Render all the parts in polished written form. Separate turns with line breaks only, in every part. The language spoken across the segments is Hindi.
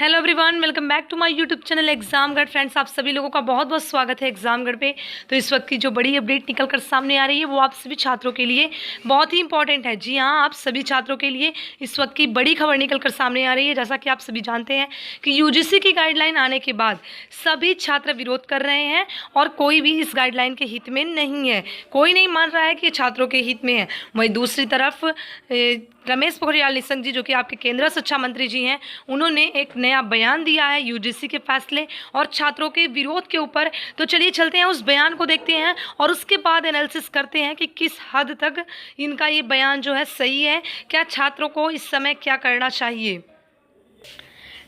Hello everyone, welcome back to my YouTube channel Examgarh. Friends, आप सभी लोगों का बहुत बहुत स्वागत है एग्जामगढ़ पे। तो इस वक्त की जो बड़ी अपडेट निकल कर सामने आ रही है वो आप सभी छात्रों के लिए बहुत ही इंपॉर्टेंट है। जी हाँ, आप सभी छात्रों के लिए इस वक्त की बड़ी खबर निकल कर सामने आ रही है। जैसा कि आप सभी जानते हैं कि यूजीसी की गाइडलाइन आने के बाद सभी छात्र विरोध कर रहे हैं और कोई भी इस गाइडलाइन के हित में नहीं है। कोई नहीं मान रहा है कि छात्रों के हित में है। वहीं दूसरी तरफ रमेश पोखरियाल निशंक जी, जो कि आपके केंद्रीय शिक्षा मंत्री जी हैं, उन्होंने एक नया बयान दिया है यूजीसी के फैसले और छात्रों के विरोध के ऊपर। तो चलिए चलते हैं, उस बयान को देखते हैं और उसके बाद एनालिसिस करते हैं कि किस हद तक इनका ये बयान जो है सही है। क्या छात्रों को इस समय क्या करना चाहिए।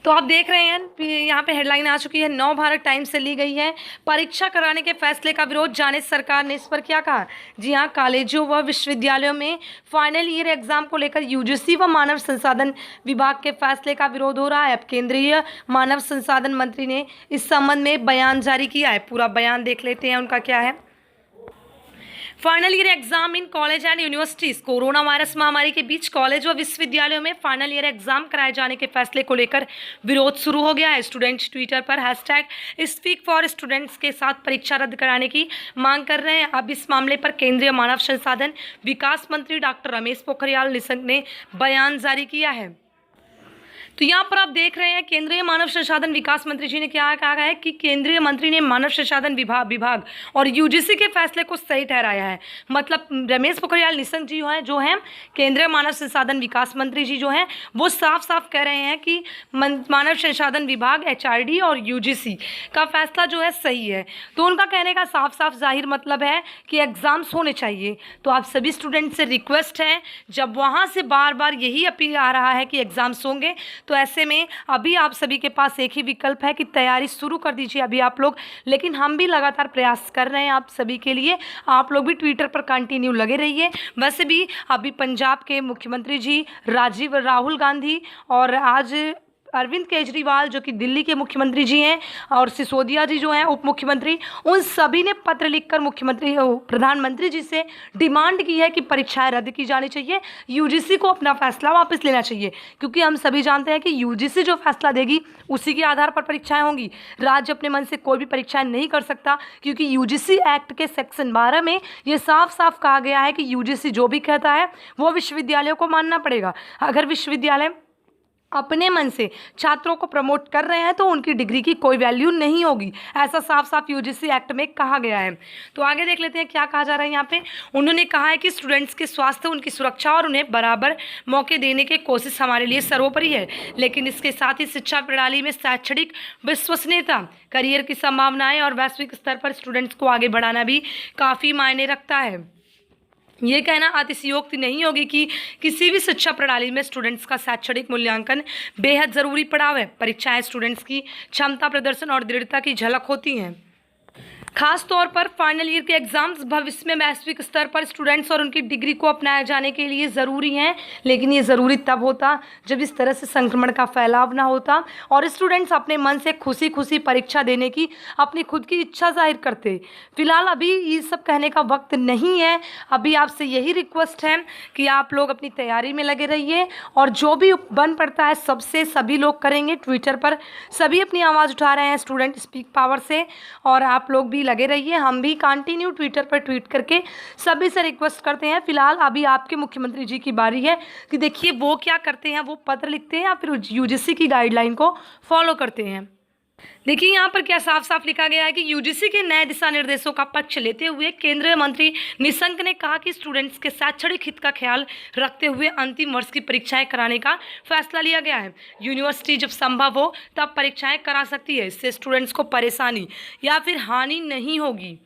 तो आप देख रहे हैं यहाँ पे हेडलाइन आ चुकी है, नव भारत टाइम्स से ली गई है। परीक्षा कराने के फैसले का विरोध जाने सरकार ने इस पर क्या कहा। जी हाँ, कॉलेजों व विश्वविद्यालयों में फाइनल ईयर एग्जाम को लेकर यूजीसी व मानव संसाधन विभाग के फैसले का विरोध हो रहा है। अब केंद्रीय मानव संसाधन मंत्री ने इस संबंध में बयान जारी किया है। पूरा बयान देख लेते हैं उनका क्या है। Final year exam in college and universities. Corona virus महामारी के बीच कॉलेज व विश्वविद्यालयों में फाइनल ईयर एग्जाम कराए जाने के फैसले को लेकर विरोध शुरू हो गया है। स्टूडेंट्स ट्विटर पर हैशटैग स्पीक फॉर स्टूडेंट्स के साथ परीक्षा रद्द कराने की मांग कर रहे हैं। अब इस मामले पर केंद्रीय मानव संसाधन विकास मंत्री डॉक्टर रमेश पोखरियाल निशंक ने बयान जारी किया है। तो यहाँ पर आप देख रहे हैं केंद्रीय मानव संसाधन विकास मंत्री जी ने क्या कहा है कि केंद्रीय मंत्री ने मानव संसाधन विभाग और यूजीसी के फैसले को सही ठहराया है। मतलब रमेश पोखरियाल निशंक जी जो हैं केंद्रीय मानव संसाधन विकास मंत्री जी जो हैं वो साफ साफ कह रहे हैं कि मानव संसाधन विभाग एचआरडी और यूजीसी का फैसला जो है सही है। तो उनका कहने का साफ साफ जाहिर मतलब है कि एग्ज़ाम्स होने चाहिए। तो आप सभी स्टूडेंट से रिक्वेस्ट है, जब वहाँ से बार बार यही अपील आ रहा है कि एग्ज़ाम्स होंगे, तो ऐसे में अभी आप सभी के पास एक ही विकल्प है कि तैयारी शुरू कर दीजिए अभी आप लोग। लेकिन हम भी लगातार प्रयास कर रहे हैं आप सभी के लिए। आप लोग भी ट्विटर पर कंटिन्यू लगे रहिए। वैसे भी अभी पंजाब के मुख्यमंत्री जी राहुल गांधी और आज अरविंद केजरीवाल जो कि दिल्ली के मुख्यमंत्री जी हैं और सिसोदिया जी जो हैं उप मुख्यमंत्री, उन सभी ने पत्र लिखकर प्रधानमंत्री जी से डिमांड की है कि परीक्षाएं रद्द की जानी चाहिए। यूजीसी को अपना फैसला वापस लेना चाहिए, क्योंकि हम सभी जानते हैं कि यूजीसी जो फैसला देगी उसी के आधार पर परीक्षाएं होंगी। राज्य अपने मन से कोई भी परीक्षाएं नहीं कर सकता, क्योंकि यूजीसी एक्ट के सेक्शन 12 में ये साफ साफ कहा गया है कि यूजीसी जो भी कहता है वो विश्वविद्यालयों को मानना पड़ेगा। अगर विश्वविद्यालय अपने मन से छात्रों को प्रमोट कर रहे हैं तो उनकी डिग्री की कोई वैल्यू नहीं होगी, ऐसा साफ साफ यूजीसी एक्ट में कहा गया है। तो आगे देख लेते हैं क्या कहा जा रहा है यहाँ पे। उन्होंने कहा है कि स्टूडेंट्स के स्वास्थ्य, उनकी सुरक्षा और उन्हें बराबर मौके देने की कोशिश हमारे लिए सर्वोपरि है। लेकिन इसके साथ ही शिक्षा प्रणाली में शैक्षणिक विश्वसनीयता, करियर की संभावनाएं और वैश्विक स्तर पर स्टूडेंट्स को आगे बढ़ाना भी काफ़ी मायने रखता है। ये कहना अतिशयोक्ति नहीं होगी कि किसी भी शिक्षा प्रणाली में स्टूडेंट्स का शैक्षणिक मूल्यांकन बेहद ज़रूरी पड़ाव है। परीक्षाएं स्टूडेंट्स की क्षमता, प्रदर्शन और दृढ़ता की झलक होती हैं। खास तौर पर फाइनल ईयर के एग्जाम्स भविष्य में वैश्विक स्तर पर स्टूडेंट्स और उनकी डिग्री को अपनाए जाने के लिए ज़रूरी हैं। लेकिन ये ज़रूरी तब होता जब इस तरह से संक्रमण का फैलाव ना होता और स्टूडेंट्स अपने मन से खुशी खुशी परीक्षा देने की अपनी खुद की इच्छा जाहिर करते। फिलहाल अभी ये सब कहने का वक्त नहीं है। अभी आपसे यही रिक्वेस्ट है कि आप लोग अपनी तैयारी में लगे रहिए और जो भी बन पड़ता है सबसे सभी लोग करेंगे। ट्विटर पर सभी अपनी आवाज़ उठा रहे हैं स्टूडेंट स्पीक पावर से, और आप लोग भी लगे रहिए। हम भी कंटिन्यू ट्विटर पर ट्वीट करके सभी से रिक्वेस्ट करते हैं। फिलहाल अभी आपके मुख्यमंत्री जी की बारी है कि देखिए वो क्या करते हैं, वो पत्र लिखते हैं या फिर यूजीसी की गाइडलाइन को फॉलो करते हैं। देखिए यहाँ पर क्या साफ साफ लिखा गया है कि यूजीसी के नए दिशा निर्देशों का पक्ष लेते हुए केंद्रीय मंत्री निशंक ने कहा कि स्टूडेंट्स के शैक्षणिक हित का ख्याल रखते हुए अंतिम वर्ष की परीक्षाएं कराने का फैसला लिया गया है। यूनिवर्सिटी जब संभव हो तब परीक्षाएं करा सकती है। इससे स्टूडेंट्स को परेशानी या फिर हानि नहीं होगी।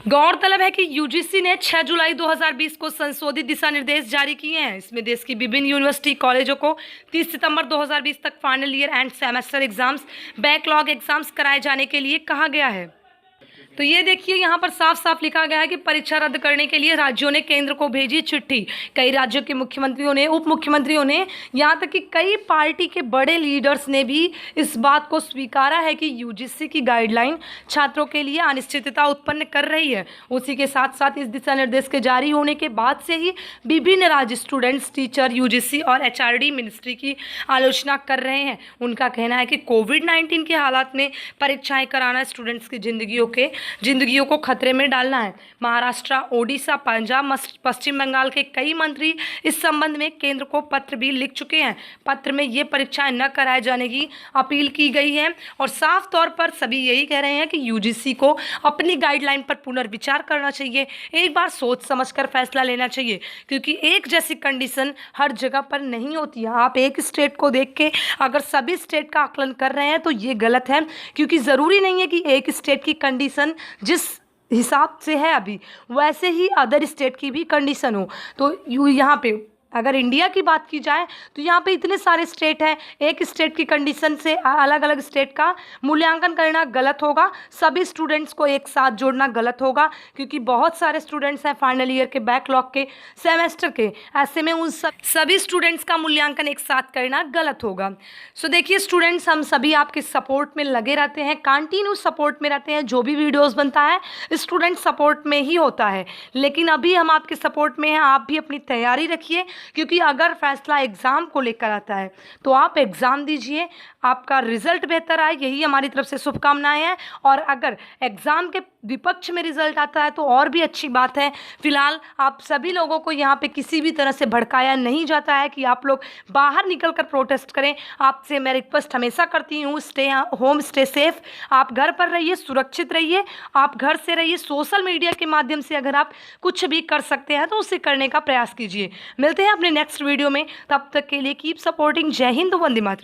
गौरतलब है कि यूजीसी ने 6 जुलाई 2020 को संशोधित दिशा निर्देश जारी किए हैं। इसमें देश की विभिन्न यूनिवर्सिटी कॉलेजों को 30 सितंबर 2020 तक final year end semester exams, backlog exams कराए जाने के लिए कहा गया है। तो ये देखिए यहाँ पर साफ साफ लिखा गया है कि परीक्षा रद्द करने के लिए राज्यों ने केंद्र को भेजी चिट्ठी। कई राज्यों के मुख्यमंत्रियों ने, उप मुख्यमंत्रियों ने, यहाँ तक कि कई पार्टी के बड़े लीडर्स ने भी इस बात को स्वीकारा है कि यूजीसी की गाइडलाइन छात्रों के लिए अनिश्चितता उत्पन्न कर रही है। उसी के साथ साथ इस दिशा निर्देश के जारी होने के बाद से ही विभिन्न राज्य स्टूडेंट्स, टीचर, यूजीसी और एचआरडी मिनिस्ट्री की आलोचना कर रहे हैं। उनका कहना है कि कोविड-19 के हालात में परीक्षाएं कराना स्टूडेंट्स की जिंदगियों को खतरे में डालना है। महाराष्ट्र, ओडिशा, पंजाब, पश्चिम बंगाल के कई मंत्री इस संबंध में केंद्र को पत्र भी लिख चुके हैं। पत्र में ये परीक्षाएं न कराए जाने की अपील की गई है और साफ तौर पर सभी यही कह रहे हैं कि यूजीसी को अपनी गाइडलाइन पर पुनर्विचार करना चाहिए, एक बार सोच समझकर फैसला लेना चाहिए, क्योंकि एक जैसी कंडीशन हर जगह पर नहीं होती है। आप एक स्टेट को देख के अगर सभी स्टेट का आकलन कर रहे हैं तो ये गलत है, क्योंकि ज़रूरी नहीं है कि एक स्टेट की कंडीशन जिस हिसाब से है अभी वैसे ही अदर स्टेट की भी कंडीशन हो। तो यहाँ पे अगर इंडिया की बात की जाए तो यहाँ पे इतने सारे स्टेट हैं, एक स्टेट की कंडीशन से अलग अलग स्टेट का मूल्यांकन करना गलत होगा, सभी स्टूडेंट्स को एक साथ जोड़ना गलत होगा, क्योंकि बहुत सारे स्टूडेंट्स हैं फाइनल ईयर के, बैकलॉग के, सेमेस्टर के। ऐसे में उन सभी स्टूडेंट्स का मूल्यांकन एक साथ करना गलत होगा। सो देखिए स्टूडेंट्स, हम सभी आपके सपोर्ट में लगे रहते हैं, कंटिन्यू सपोर्ट में रहते हैं। जो भी वीडियोज़ बनता है स्टूडेंट सपोर्ट में ही होता है, लेकिन अभी हम आपके सपोर्ट में हैं। आप भी अपनी तैयारी रखिए, क्योंकि अगर फैसला एग्ज़ाम को लेकर आता है तो आप एग्ज़ाम दीजिए, आपका रिजल्ट बेहतर आए, यही हमारी तरफ से शुभकामनाएं हैं। और अगर एग्ज़ाम के विपक्ष में रिजल्ट आता है तो और भी अच्छी बात है। फिलहाल आप सभी लोगों को यहाँ पे किसी भी तरह से भड़काया नहीं जाता है कि आप लोग बाहर निकल कर प्रोटेस्ट करें। आपसे मैं रिक्वेस्ट हमेशा करती हूँ, स्टे होम, स्टे सेफ। आप घर पर रहिए, सुरक्षित रहिए, आप घर से रहिए। सोशल मीडिया के माध्यम से अगर आप कुछ भी कर सकते हैं तो उसे करने का प्रयास कीजिए। मिलते हैं अपने नेक्स्ट वीडियो में, तब तक के लिए कीप सपोर्टिंग। जय हिंद, वंदे मातरम।